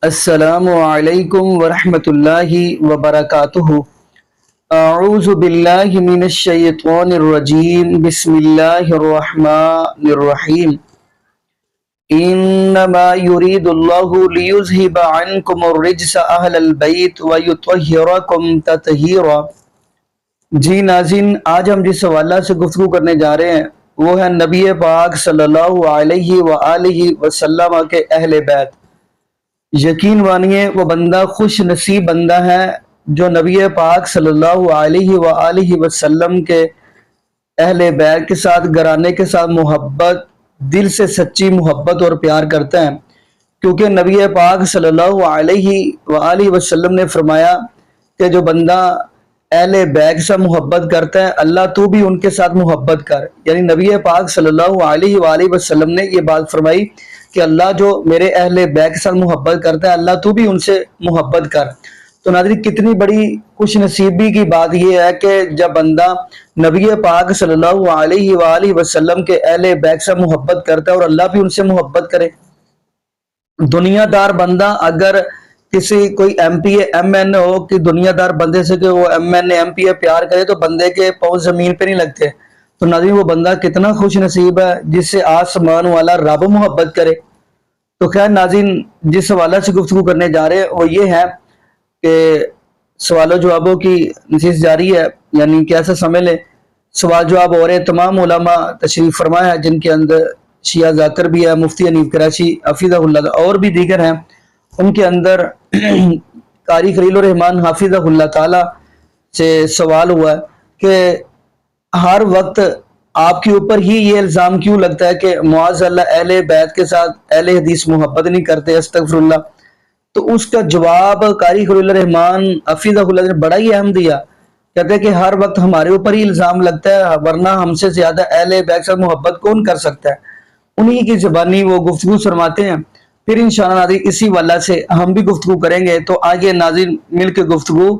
السلام علیکم ورحمۃ اللہ وبرکاتہ۔ اعوذ باللہ من الشیطان الرجیم، بسم اللہ الرحمن الرحیم۔ انما یرید اللہ لیذہب عنکم الرجس اہل البیت ویطہرکم تطہیرا۔ جی ناظرین، آج ہم جس حوالہ سے گفتگو کرنے جا رہے ہیں وہ ہے نبی پاک صلی اللہ علیہ وآلہ وسلم کے اہل بیت۔ یقین مانیے وہ بندہ خوش نصیب بندہ ہے جو نبی پاک صلی اللہ علیہ وآلہ وسلم کے اہل بیت کے ساتھ، گھرانے کے ساتھ محبت، دل سے سچی محبت اور پیار کرتا ہے، کیونکہ نبی پاک صلی اللہ علیہ وآلہ وسلم نے فرمایا کہ جو بندہ اہل بیت سے محبت کرتا ہے اللہ تو بھی ان کے ساتھ محبت کر۔ یعنی نبی پاک صلی اللہ علیہ وآلہ وسلم نے یہ بات فرمائی کہ اللہ جو میرے اہل بیت کے ساتھ محبت کرتا ہے اللہ تو بھی ان سے محبت کر۔ تو ناظرین، کتنی بڑی خوش نصیبی کی بات یہ ہے کہ جب بندہ نبی پاک صلی اللہ علیہ وآلہ وسلم کے اہل بیت سے محبت کرتا ہے اور اللہ بھی ان سے محبت کرے۔ دنیا دار بندہ اگر کسی کوئی M P A M N A ہو کہ دنیا دار بندے سے کہ وہ M N A M P A پیار کرے تو بندے کے پاؤں زمین پہ نہیں لگتے۔ تو ناظرین، وہ بندہ کتنا خوش نصیب ہے جس سے آسمان والا رب محبت کرے۔ تو خیر ناظرین، جس حوالہ سے گفتگو کرنے جا رہے ہیں وہ یہ ہے کہ سوال و جوابوں کی نشست جاری ہے، یعنی کیسا سمجھ لیں، سوال جواب ہو رہے ہیں۔ تمام علماء تشریف فرما ہے جن کے اندر شیعہ ذاکر بھی ہے، مفتی حنیف کراچی حفظہ اللہ اور بھی دیگر ہیں، ان کے اندر قاری خلیل الرحمن حافظہ اللہ تعالی سے سوال ہوا ہے کہ ہر وقت آپ کے اوپر ہی یہ الزام کیوں لگتا ہے کہ معاذ اللہ اہل بیت کے ساتھ اہل حدیث محبت نہیں کرتے، استغفر اللہ۔ تو اس کا جواب قاری خلیل الرحمن حفظہ اللہ نے بڑا ہی اہم دیا، کہتے ہیں کہ ہر وقت ہمارے اوپر ہی الزام لگتا ہے، ورنہ ہم سے زیادہ اہل بیت کے ساتھ محبت کون کر سکتا ہے۔ انہی کی زبانی وہ گفتگو فرماتے ہیں۔ پھر انشاءاللہ ناظرین اسی واللہ سے ہم بھی گفتگو کریں گے، تو آگے ناظرین مل کے گفتگو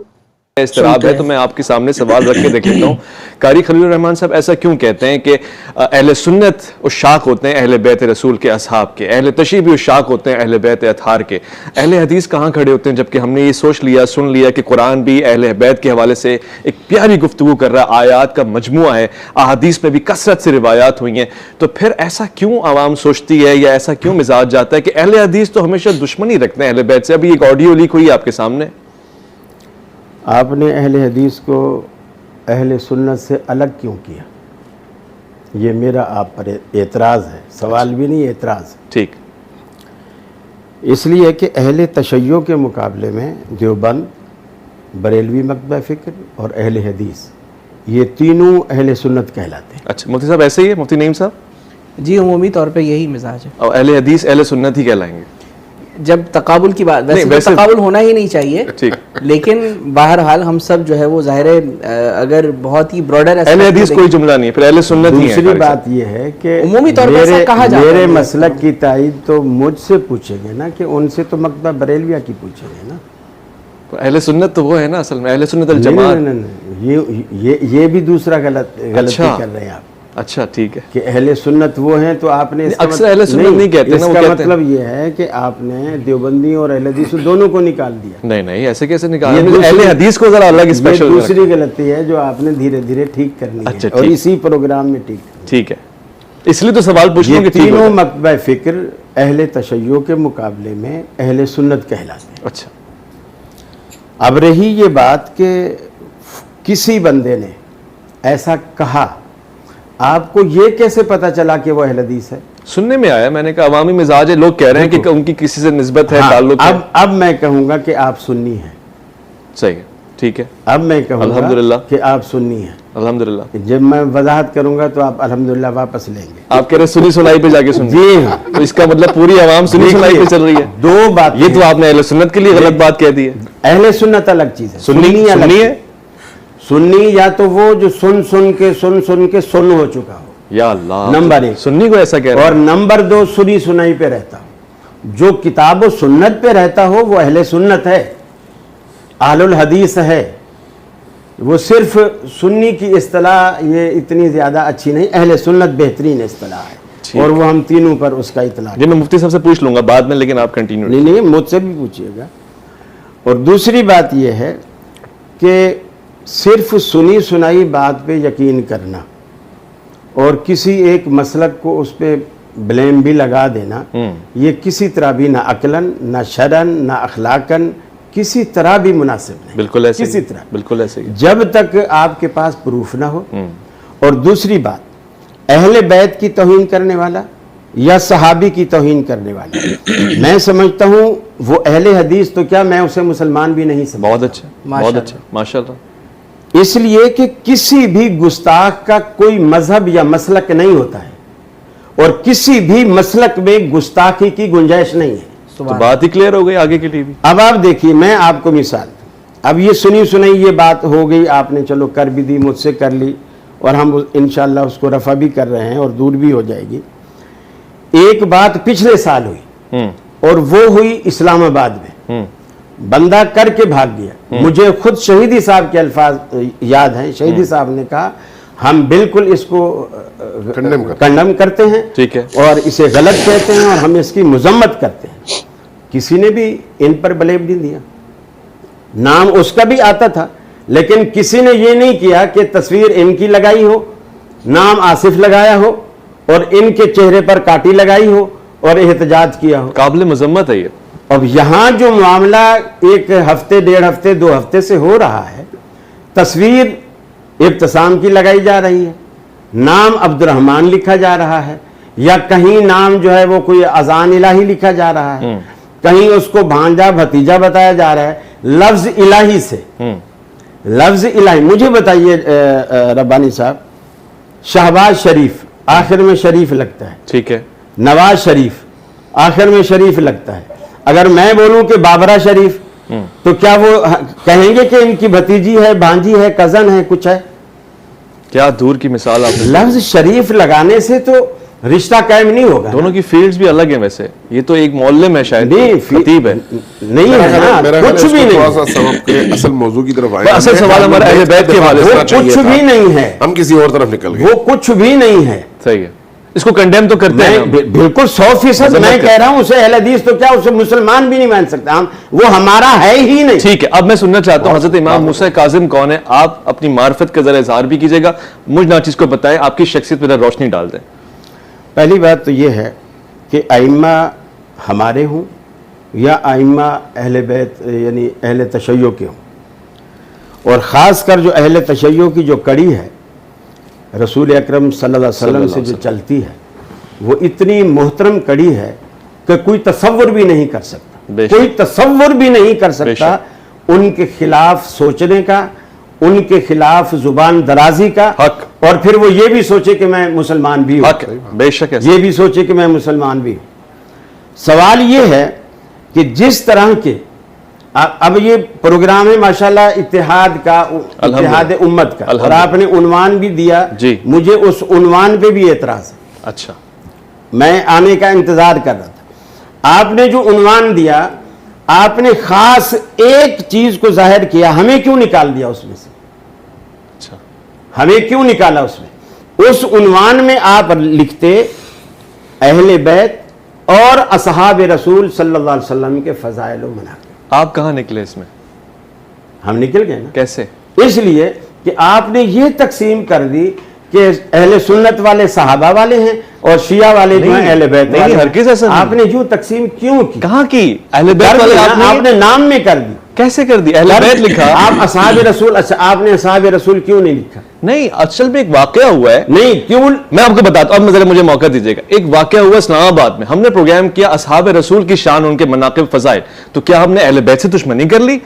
استراب ہے۔ تو میں آپ کے سامنے سوال رکھ کے دیکھ لیتا ہوں۔ قاری خلیل الرحمن صاحب ایسا کیوں کہتے ہیں کہ اہل سنت عشاق ہوتے ہیں اہل بیت رسول کے اصحاب کے، اہل تشیع بھی عشاق ہوتے ہیں اہل بیت اطہار کے، اہل حدیث کہاں کھڑے ہوتے ہیں؟ جبکہ ہم نے یہ سوچ لیا، سن لیا کہ قرآن بھی اہل بیت کے حوالے سے ایک پیاری گفتگو کر رہا، آیات کا مجموعہ ہے، احادیث میں بھی کثرت سے روایات ہوئی ہیں۔ تو پھر ایسا کیوں عوام سوچتی ہے یا ایسا کیوں مزاج جاتا ہے کہ اہل حدیث تو ہمیشہ دشمنی رکھتے ہیں اہل بیت سے؟ ابھی ایک آڈیو لیک ہوئی آپ کے سامنے۔ آپ نے اہل حدیث کو اہل سنت سے الگ کیوں کیا؟ یہ میرا آپ پر اعتراض ہے، سوال بھی نہیں، اعتراض۔ ٹھیک۔ اس لیے کہ اہل تشیع کے مقابلے میں دیوبند، بریلوی مکتبہ فکر اور اہل حدیث یہ تینوں اہل سنت کہلاتے ہیں۔ اچھا مفتی صاحب ایسے ہی ہے مفتی نعیم صاحب؟ جی عمومی طور پہ یہی مزاج ہے، اور اہل حدیث اہل سنت ہی کہلائیں گے جب تقابل کی بات، ویسے تو تقابل ہونا ہی نہیں چاہیے، لیکن بہرحال ہم سب جو ہے وہ ظاہر ہے اگر بہت ہی براڈر اہل حدیث کوئی جملہ نہیں ہے، پھر اہل سنت ہی ہے۔ دوسری بات یہ ہے کہ عمومی طور پر ایسا کہا جاتا ہے، میرے مسلک کی تائید تو مجھ سے پوچھیں گے نا، کہ ان سے تو مکتبہ بریلویہ کی پوچھیں گے نا۔ اہل سنت تو وہ ہے نا اصل میں، اہل سنت الجماعت۔ یہ بھی دوسرا غلطی کر رہے ہیں آپ۔ اچھا ٹھیک ہے کہ اہل سنت وہ ہیں، تو آپ نے اکثر اہل سنت نہیں کہتے نا، اس کا مطلب یہ ہے کہ آپ نے دیوبندی اور اہل حدیث دونوں کو نکال دیا۔ نہیں نہیں، ایسے کیسے نکالا؟ اہل حدیث کو ذرا الگ اسپیشل۔ یہ دوسری غلطی ہے جو آپ نے دھیرے دھیرے ٹھیک کرنی ہے، اور اسی پروگرام میں ٹھیک ہے۔ اس لیے تو سوال پوچھ لوں کہ تینوں مکتبہ فکر اہل تشیع کے مقابلے میں اہل سنت کہلاتے ہیں۔ اچھا، اب رہی یہ بات کہ کسی بندے نے ایسا کہا، آپ کو یہ کیسے پتا چلا کہ وہ اہل حدیث ہے؟ سننے میں آیا، میں نے کہا عوامی مزاج ہے، لوگ کہہ رہے ہیں کہ ان کی کسی سے نسبت ہے، تعلق ہے۔ اب میں کہوں گا کہ آپ سنی ہیں۔ صحیح ہے، ٹھیک ہے۔ اب میں کہوں گا کہ آپ سنی ہیں، الحمدللہ۔ جب میں وضاحت کروں گا تو آپ الحمدللہ واپس لیں گے۔ آپ کہہ رہے سنی سنائی پہ جا کے سنیں؟ جی ہاں۔ تو اس کا مطلب پوری عوام سنی سنائی پہ چل رہی ہے؟ دو بات، یہ تو آپ نے اہل سنت کے لیے غلط بات کہہ دی ہے۔ اہل سنت الگ چیز ہے، سنی ہے۔ سنی یا تو وہ جو سن کے سن ہو چکا ہو، یا اللہ، نمبر ایک، سنی کو ایسا کہہ رہے ہیں۔ اور نمبر دو، سنی سنائی پہ رہتا ہو۔ جو کتاب و سنت پہ رہتا ہو وہ اہل سنت ہے، اہل الحدیث ہے۔ وہ صرف سنی کی اصطلاح یہ اتنی زیادہ اچھی نہیں، اہل سنت بہترین اصطلاح ہے۔ اور وہ ہم تینوں پر اس کا اطلاق. یہ میں مفتی صاحب سے پوچھ لوں گا بعد میں, لیکن آپ کنٹینیو. نہیں مجھ سے بھی پوچھیے گا. اور دوسری بات یہ ہے کہ صرف سنی سنائی بات پہ یقین کرنا اور کسی ایک مسلک کو اس پہ بلیم بھی لگا دینا, یہ کسی طرح بھی نہ عقلاً نہ شرعاً نہ اخلاقاً کسی طرح بھی مناسب نہیں. بالکل ایسے کسی طرح, بالکل ایسے جب تک آپ کے پاس پروف نہ ہو. اور دوسری بات, اہل بیت کی توہین کرنے والا یا صحابی کی توہین کرنے والا, میں سمجھتا ہوں وہ اہل حدیث تو کیا, میں اسے مسلمان بھی نہیں سمجھتا. بہت اچھا, بہت اچھا, ماشاءاللہ. اس لیے کہ کسی بھی گستاخ کا کوئی مذہب یا مسلک نہیں ہوتا ہے, اور کسی بھی مسلک میں گستاخی کی گنجائش نہیں ہے. تو بات ہی کلیئر ہو گئی آگے کے لیے بھی. اب آپ دیکھیے, میں آپ کو مثال دوں. اب یہ سنی سنائی یہ بات ہو گئی, آپ نے چلو کر بھی دی, مجھ سے کر لی, اور ہم انشاءاللہ اس کو رفع بھی کر رہے ہیں اور دور بھی ہو جائے گی. ایک بات پچھلے سال ہوئی, اور وہ ہوئی اسلام آباد میں. بندہ کر کے بھاگ گیا. مجھے خود شہیدی صاحب کے الفاظ یاد ہیں. شہیدی صاحب نے کہا ہم بالکل اس کو کنڈم کرتے ہیں, ٹھیک ہے, اور اسے غلط کہتے ہیں, اور ہم اس کی مذمت کرتے ہیں. کسی نے بھی ان پر بلیب نہیں دیا, نام اس کا بھی آتا تھا, لیکن کسی نے یہ نہیں کیا کہ تصویر ان کی لگائی ہو, نام آصف لگایا ہو, اور ان کے چہرے پر کاٹی لگائی ہو اور احتجاج کیا ہو. قابل مذمت ہے یہ. اب یہاں جو معاملہ ایک ہفتے, 1.5 ہفتے, 2 ہفتے سے ہو رہا ہے, تصویر ابتسام کی لگائی جا رہی ہے, نام عبد الرحمن لکھا جا رہا ہے, یا کہیں نام جو ہے وہ کوئی اذان الہی لکھا جا رہا ہے, کہیں اس کو بھانجا بھتیجا بتایا جا رہا ہے, لفظ الہی سے. لفظ الہی, مجھے بتائیے ربانی صاحب, شہباز شریف آخر میں شریف لگتا ہے, ٹھیک ہے, نواز شریف آخر میں شریف لگتا ہے. اگر میں بولوں کہ بابرہ شریف, تو کیا وہ کہیں گے کہ ان کی بھتیجی ہے, بھانجی ہے, کزن ہے, کچھ ہے؟ کیا دور کی مثال آپ نے. لفظ شریف لگانے سے تو رشتہ قائم نہیں ہوگا. دونوں کی فیلڈز بھی الگ ہیں ویسے, یہ تو ایک معلم ہے شاید, خطیب ہے, نہیں ہے نا, کچھ بھی نہیں. سبب کے اصل موضوع کی طرف آئے, اصل سوال ہمارا اہل بیت کے حوالے سے. کچھ بھی نہیں ہے, ہم کسی اور طرف نکل گئے. وہ کچھ بھی نہیں ہے. صحیح ہے, اس کو کنڈیم تو کرتے ہیں. بالکل 100% میں کہہ رہا ہوں, اسے اہل حدیث تو کیا, اسے مسلمان بھی نہیں مان سکتا, وہ ہمارا ہے ہی نہیں. ٹھیک ہے, اب میں سننا چاہتا ہوں حضرت امام موسیٰ کاظم کون ہے. آپ اپنی معرفت کا ذرا اظہار بھی کیجیے گا, مجھ ناچیز کو بتائیں, آپ کی شخصیت پر روشنی ڈال دیں. پہلی بات تو یہ ہے کہ ائمہ ہمارے ہوں یا ائمہ اہل بیت یعنی اہل تشیع کے ہوں, اور خاص کر جو اہل تشیع کی جو کڑی ہے رسول اکرم صلی اللہ علیہ وسلم سے جو چلتی ہے, وہ اتنی محترم کڑی ہے کہ کوئی تصور بھی نہیں کر سکتا, کوئی تصور بھی نہیں کر سکتا ان کے خلاف سوچنے کا, ان کے خلاف زبان درازی کا, اور پھر وہ یہ بھی سوچے کہ میں مسلمان بھی ہوں, بے شک یہ بھی سوچے کہ میں مسلمان بھی ہوں. سوال یہ ہے کہ جس طرح کے اب یہ پروگرام ہے ماشاءاللہ اتحاد کا, اتحاد امت کا, اور آپ نے عنوان بھی دیا, مجھے اس عنوان پہ بھی اعتراض ہے. اچھا, میں آنے کا انتظار کر رہا تھا. آپ نے جو عنوان دیا, آپ نے خاص ایک چیز کو ظاہر کیا, ہمیں کیوں نکال دیا اس میں سے؟ ہمیں کیوں نکالا اس میں؟ اس عنوان میں آپ لکھتے اہل بیت اور اصحاب رسول صلی اللہ علیہ وسلم کے فضائل و مناقب. آپ کہاں نکلے اس میں؟ ہم نکل گئے نا. کیسے؟ اس لیے کہ آپ نے یہ تقسیم کر دی کہ اہل سنت والے صحابہ والے ہیں اور شیعہ والے جو ہیں اہل بیت والے ہیں. آپ نے یوں تقسیم کیوں کی؟ کہاں کی؟ اہل بیت والے آپ نے نام میں کر دی. کیسے کر دی؟ اہل بیت لکھا. آپ اصحاب رسول, آپ نے اصحاب رسول کیوں نہیں لکھا؟ نہیں, اصل میں ایک واقعہ ہوا ہے. نہیں کیوں؟ میں آپ کو بتاتا ہوں, اب ذرا مجھے موقع دیجیے گا. ایک واقعہ ہوا اسلام آباد میں, ہم نے پروگرام کیا اصحاب رسول کی شان, ان کے مناقب فضائل. تو کیا ہم نے اہل بیت سے دشمنی کر لی؟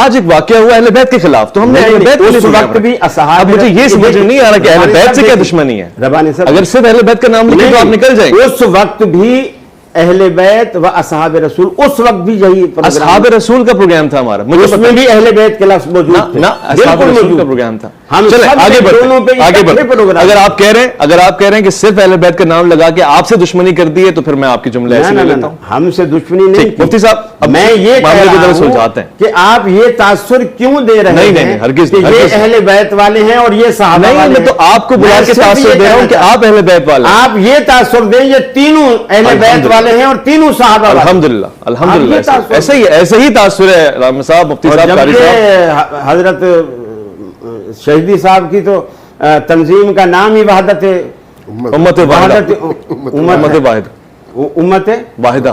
آج ایک واقعہ ہوا اہل بیت کے خلاف, تو ہم نے اہل بیت اس وقت بھی اصحاب. مجھے یہ سمجھ نہیں آ رہا کہ اہل بیت سے کیا دشمنی ہے. ربانی صاحب, اگر صرف اہل بیت کا نام لکھیں تو آپ نکل جائیں گے. اس وقت بھی اہل بیت و اصحاب رسول, اس وقت بھی یہی اصحاب رسول کا پروگرام تھا ہمارا, اس میں بھی اہل بیت کے لفظ موجود تھے. اصحاب رسول کا پروگرام تھا. ہم چلیں سب آگے دونوں پہ بڑھتے آگے اکٹھے بڑھتے پروگرام. اگر آپ کہہ رہے ہیں کہ صرف اہل بیت کا نام لگا کے آپ سے دشمنی کر دی ہے تو پھر میں آپ کی جملہ ایسے لے لیتا ہوں. ہم سے دشمنی نہیں ٹھیک مفتی صاحب اب میں یہ کہہ معاملے کو رہا ذرا ہوں سلجھاتے ہیں کہ آپ یہ تاثر کیوں دے رہے نہیں، ہیں ہرگز کہ یہ اہل بیت والے ہیں اور یہ صحابہ نہیں، والے میں ہیں. تو آپ کو بلا کے صرف تاثر یہ دے رہا ہوں کہنا کہ آپ اہل بیت والے ہیں. آپ یہ تاثر دیں یہ تینوں اہل بیت والے ہیں اور تینوں صحابہ والے. الحمدللہ الحمدللہ ایسے ہی تاثر ہے رحمان صاحب مفتی صاحب قاری صاحب. جبکہ حضرت شہیدی صاحب کی تو تنظیم کا نام ہی وحدت امت واحدہ امت واحد امت واحدہ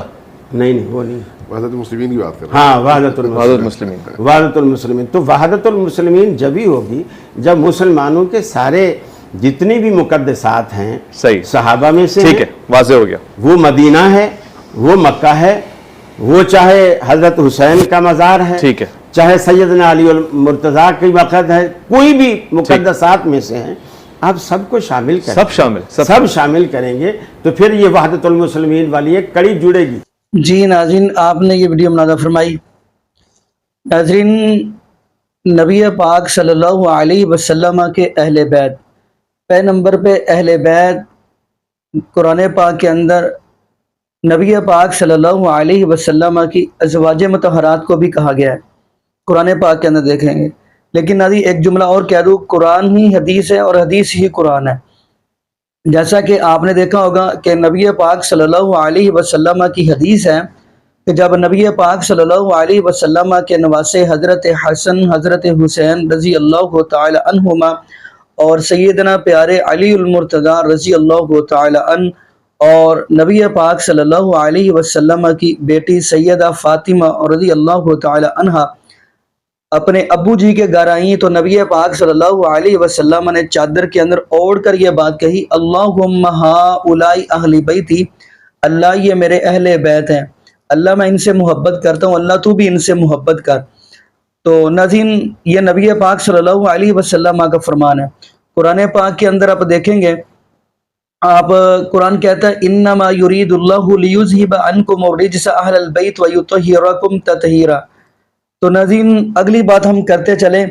نہیں وہ نہیں وحدت المسلمین کی بات کر رہے ہاں وحدت المسلمین. وحدت المسلمین. تو وحدت المسلمین جبھی ہوگی جب مسلمانوں کے سارے جتنی بھی مقدسات ہیں صحیح صحابہ میں سے ٹھیک ہے واضح ہو گیا. وہ مدینہ ہے وہ مکہ ہے وہ چاہے حضرت حسین کا مزار ہے ٹھیک ہے چاہے سیدنا علی المرتضیٰ کی وقت ہے کوئی بھی مقدسات میں سے ہیں آپ سب کو شامل کریں سب شامل کریں گے تو پھر یہ وحدت المسلمین والی ایک کڑی جڑے گی. جی ناظرین آپ نے یہ ویڈیو مناظر فرمائی. ناظرین نبی پاک صلی اللہ علیہ وسلم کے اہل بیت پہ نمبر پہ اہل بیت قرآن پاک کے اندر نبی پاک صلی اللہ علیہ وسلم کی ازواج مطہرات کو بھی کہا گیا ہے قرآن پاک کے اندر دیکھیں گے. لیکن ناظرین ایک جملہ اور کہہ دوں قرآن ہی حدیث ہے اور حدیث ہی قرآن ہے. جیسا کہ آپ نے دیکھا ہوگا کہ نبی پاک صلی اللہ علیہ وسلم کی حدیث ہے کہ جب نبی پاک صلی اللہ علیہ وسلم کے نواسے حضرت حسن حضرت حسین رضی اللہ تعالی عنہما اور سیدنا پیارے علی المرتضیٰ رضی اللہ تعالی عنہ اور نبی پاک صلی اللہ علیہ وسلم کی بیٹی سیدہ فاطمہ رضی اللہ تعالی عنہا اپنے ابو جی کے گھر آئیں تو نبی پاک صلی اللہ علیہ وسلم نے چادر کے اندر اوڑھ کر یہ بات کہی اللہم ہؤلاء اہل بیتی، اللہ یہ میرے اہل بیت ہیں، اللہ میں ان سے محبت کرتا ہوں، اللہ تو بھی ان سے محبت کر. تو ناظرین یہ نبی پاک صلی اللہ علیہ وسلم کا فرمان ہے. قرآن پاک کے اندر آپ دیکھیں گے آپ قرآن کہتا ہے انما یرید اللہ لیذھب عنکم الرجس اہل البیت ویطہرکم تطہیرا. تو ناظرین اگلی بات ہم کرتے چلیں.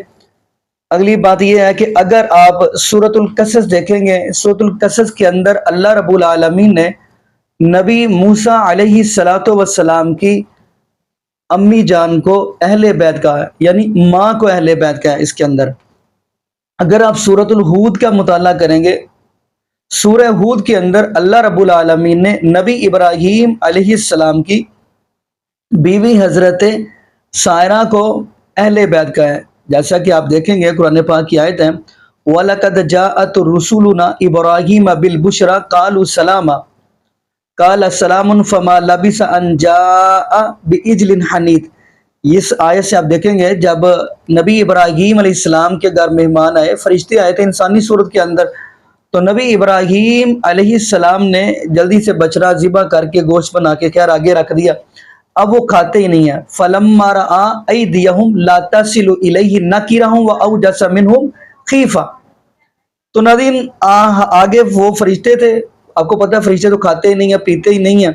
اگلی بات یہ ہے کہ اگر آپ سورۃ القصص دیکھیں گے سورۃ القصص کے اندر اللہ رب العالمین نے نبی موسیٰ علیہ السلام کی امی جان کو اہل بیت کہا ہے یعنی ماں کو اہل بیت کہا ہے. اس کے اندر اگر آپ سورۃ الہود کا مطالعہ کریں گے سورہ ہود کے اندر اللہ رب العالمین نے نبی ابراہیم علیہ السلام کی بیوی حضرت سائرہ کو اہل بیت کا ہے. جیسا کہ آپ دیکھیں گے قرآن پاک کی آیت ہے وَلَقَدْ جَاءَتْ رُسُلُنَا إِبْرَاهِيمَ بِالْبُشْرَى قَالُوا سَلَامًا قَالَ سَلَامٌ فَمَا لَبِثَ أَنْ جَاءَ بِعِجْلٍ حَنِيذٍ. اس آیت سے آپ دیکھیں گے جب نبی ابراہیم علیہ السلام کے گھر مہمان آئے فرشتے آئے تھے انسانی صورت کے اندر تو نبی ابراہیم علیہ السلام نے جلدی سے بچڑا ذبح کر کے گوشت بنا کے خیر آگے رکھ دیا. اب وہ کھاتے ہی نہیں ہیں. فَلَمَّا رَأَىٰ أَيْدِيَهُمْ لَا تَصِلُ إِلَيْهِ نَكِرَهُمْ وَأَوْجَسَ مِنْهُمْ خِیفَةً. تو ناظرین آگے وہ فرشتے تھے آپ کو پتہ ہے فرشتے تو کھاتے ہی نہیں ہیں پیتے ہی نہیں ہیں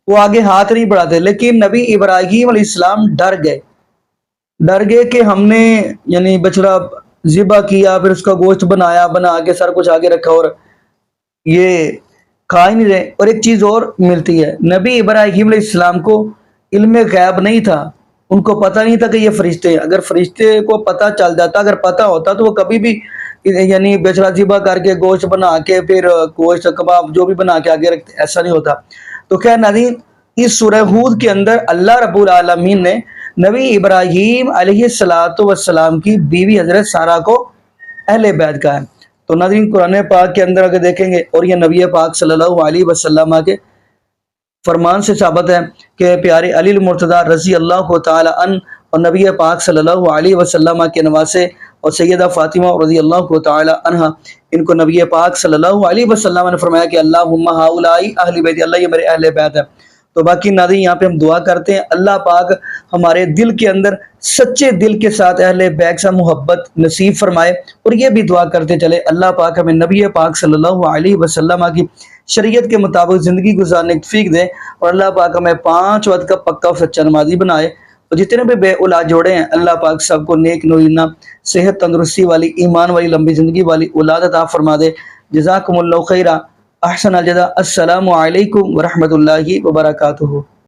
وہ آگے ہاتھ نہیں بڑھاتے لیکن نبی ابراہیم علیہ السلام ڈر گئے کہ ہم نے یعنی بچڑا ذبح کیا پھر اس کا گوشت بنا کے سر کچھ آگے رکھا اور یہ کھا ہی نہیں رہے. اور ایک چیز اور ملتی ہے نبی ابراہیم علیہ السلام کو علم غیب نہیں تھا ان کو پتہ نہیں تھا کہ یہ فرشتے ہیں. اگر فرشتے کو پتہ چل جاتا اگر پتہ ہوتا تو وہ کبھی بھی یعنی بیچڑا ذبح کر کے گوشت بنا کے پھر گوشت کباب جو بھی بنا کے آگے رکھتے ایسا نہیں ہوتا. تو خیر ناظرین اس سورہ ہود کے اندر اللہ رب العالمین نے نبی ابراہیم علیہ السلام کی بیوی حضرت سارہ کو اہل بیت کا ہے. تو ناظرین قرآن پاک کے اندر اگر دیکھیں گے اور یہ نبی پاک صلی اللہ علیہ وسلم کے فرمان سے ثابت ہے کہ پیارے علی المرتضیٰ رضی اللہ تعالی عنہ اور نبی پاک صلی اللہ علیہ وسلم کے نواسے اور سیدہ فاطمہ رضی اللہ تعالی عنہ ان کو نبی پاک صلی اللہ علیہ وسلم نے فرمایا کہ اللہم ہؤلاء اہل بیت، اللہ یہ میرے اہل بیت ہے. تو باقی ناظرین یہاں پہ ہم دعا کرتے ہیں اللہ پاک ہمارے دل کے اندر سچے دل کے ساتھ اہل بیت سے محبت نصیب فرمائے اور یہ بھی دعا کرتے چلے اللہ پاک ہمیں نبی پاک صلی اللہ علیہ وسلم کی شریعت کے مطابق زندگی گزارنے کی توفیق دے اور اللہ پاک ہمیں 5 وقت کا پکا اور سچا نمازی بنائے. اور جتنے بھی بے اولاد جوڑے ہیں اللہ پاک سب کو نیک نوینہ صحت تندرستی والی ایمان والی لمبی زندگی والی اولاد عطا فرما دے. جزاکم اللہ خیرہ. احسن الجزاء. السلام علیکم ورحمۃ اللہ وبرکاتہ.